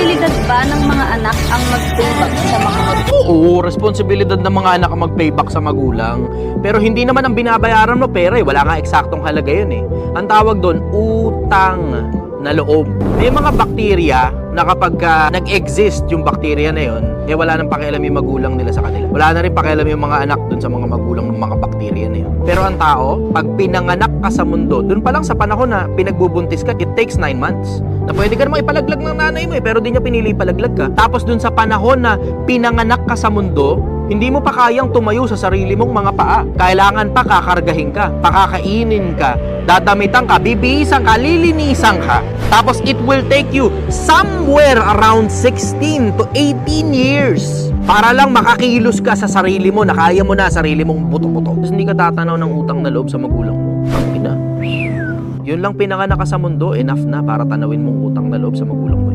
responsibilidad ba ng mga anak ang mag-payback sa mga magulang? Oo, responsibilidad ng mga anak ang mag-payback sa magulang. Pero hindi naman ang binabayaran mo pera eh. Wala nga eksaktong halaga yun eh. Ang tawag doon, utang na loob. May mga bakterya na kapag nag-exist yung bakterya na yun, eh wala nang pakialam yung magulang nila sa kanila. Wala na rin pakialam yung mga anak dun sa mga magulang ng mga bakterya na yun. Pero ang tao, pag pinanganak ka sa mundo, dun pa lang sa panahon na pinagbubuntis ka, it takes 9 months. Na pwede ka naman ipalaglag ng nanay mo eh, pero di niya pinili ipalaglag ka. Tapos dun sa panahon na pinanganak ka sa mundo, hindi mo pa kayang tumayo sa sarili mong mga paa. Kailangan pa kakargahin ka, pakakainin ka, dadamitan ka, bibihisan ka, lilinisan ka. Tapos it will take you somewhere around 16 to 18 years para lang makakilos ka sa sarili mo, na kaya mo na sarili mong buto-buto. Tapos hindi ka tatanaw ng utang na loob sa magulang mo. Ang ina. Yun lang pinanganak ka sa mundo, enough na para tanawin mong utang na loob sa magulang mo.